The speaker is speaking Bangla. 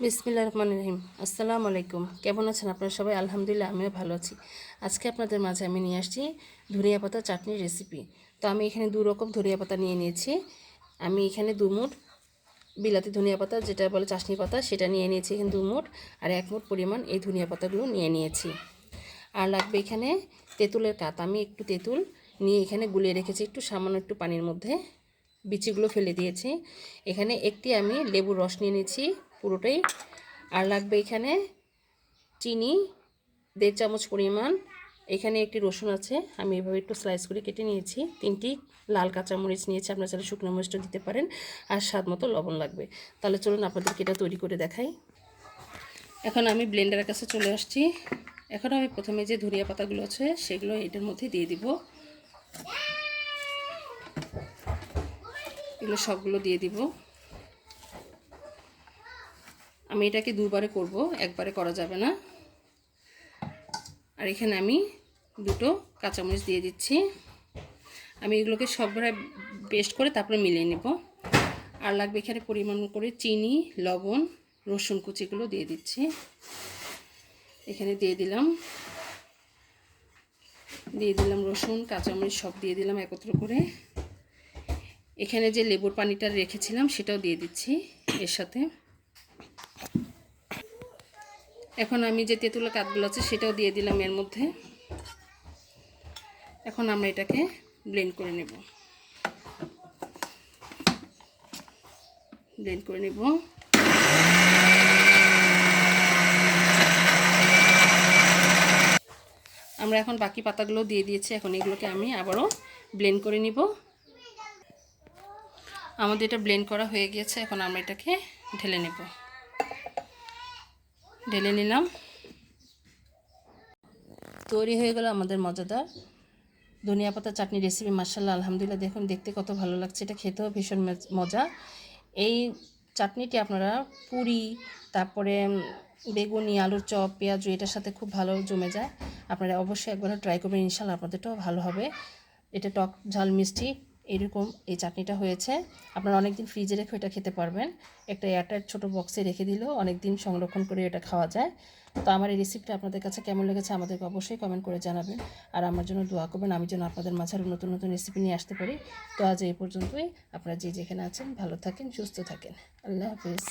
বিসমিল্লাহির রহমানির রহিম। আসসালামু আলাইকুম। কেমন আছেন আপনারা সবাই? আলহামদুলিল্লাহ, আমিও ভালো আছি। আজকে আপনাদের মাঝে আমি নিয়ে আসছি ধনিয়া পাতা চাটনির রেসিপি। তো আমি এখানে দু রকম ধনিয়া পাতা নিয়ে নিয়েছি। আমি এখানে 2 মুঠ বিলাতি ধনিয়া পাতা, যেটা বলে চাশনি পাতা, সেটা নিয়ে নিয়েছি এখানে 2 মুঠ। আর 1 মুঠ পরিমাণ এই ধনিয়া পাতাগুলো নিয়ে নিয়েছি। আর লাগবে এখানে তেঁতুলের কাত। আমি একটু তেঁতুল নিয়ে এখানে গুলিয়ে রেখেছি একটু সামান্য একটু পানির মধ্যে, বিচিগুলো ফেলে দিয়েছি। এখানে একটি আমি লেবুর রস নিয়ে নিয়েছি পুরোটাই। আর লাগবে এখানে চিনি 1.5 চামচ পরিমাণ। এখানে একটি রসুন আছে, আমি এভাবে একটু স্লাইস করে কেটে নিয়েছি। 3টি লাল কাঁচামরিচ নিয়েছি, আপনারা চাইলে শুকনো মরিচটা দিতে পারেন। আর স্বাদ মতো লবণ লাগবে। তাহলে চলুন আপনাদেরকে এটা তৈরি করে দেখাই। এখন আমি ব্লেন্ডারের কাছে চলে আসছি। এখন আমি প্রথমে যে ধনিয়া পাতাগুলো আছে সেগুলো এটার মধ্যে দিয়ে দিব। এগুলো সবগুলো দিয়ে দিব। আমি এটাকে দুবারে করব, একবারে করা যাবে না। আর এখানে আমি 2টো কাঁচামরিচ দিয়ে দিচ্ছি। আমি এগুলোকে সবগুলো পেস্ট করে তারপরে মিলিয়ে নেব। আর লাগবে এখানে পরিমাণ করে চিনি, লবণ, রসুন কুচিগুলো দিয়ে দিচ্ছি। এখানে দিয়ে দিলাম রসুন, কাঁচামরিচ সব দিয়ে দিলাম একত্র করে। এখানে যে লেবুর পানিটা রেখেছিলাম সেটাও দিয়ে দিচ্ছি এর সাথে। এখন আমি যে তেঁতুলের কাঠগুলো আছে সেটাও দিয়ে দিলাম এর মধ্যে। এখন আমরা এটাকে ব্লেন্ড করে নেব। আমরা এখন বাকি পাতাগুলো দিয়ে দিয়েছি। এখন এগুলোকে আমি আবারও ব্লেন্ড করে নিব। আমাদের এটা ব্লেন্ড করা হয়ে গিয়েছে। এখন আমরা এটাকে ঢেলে নেব। ঢেলে নিলাম। তৈরি হয়ে গেল আমাদের মজাদার ধনিয়া পাতা চাটনি রেসিপি। মাশাআল্লাহ, আলহামদুলিল্লাহ, দেখুন দেখতে কত ভালো লাগছে। এটা খেতেও ভীষণ মজা। এই চাটনিটি আপনারা পুরি, তারপরে বেগুনি, আলুর চপ, পেঁয়াজু, এটার সাথে খুব ভালো জমে যায়। আপনারা অবশ্যই একবার ট্রাই করবেন, ইনশাআল্লাহ আপনাদেরটাও ভালো হবে। এটা টক ঝাল মিষ্টি এরকম এই চাটনিটা হয়েছে। আপনারা অনেক দিন ফ্রিজে রেখে এটা খেতে পারবেন। একটা এয়ারটাইট ছোটো বক্সে রেখে দিলেও অনেক দিন সংরক্ষণ করে এটা খাওয়া যায়। তো আমার এই রেসিপিটা আপনাদের কাছে কেমন লেগেছে আমাদেরকে অবশ্যই কমেন্ট করে জানাবেন। আর আমার জন্য দোয়া করবেন, আমি যেন আপনাদের মাঝে আরও নতুন নতুন রেসিপি নিয়ে আসতে পারি। তো আজ এই পর্যন্তই। আপনারা যে যেখানে আছেন ভালো থাকেন, সুস্থ থাকেন। আল্লাহ হাফেজ।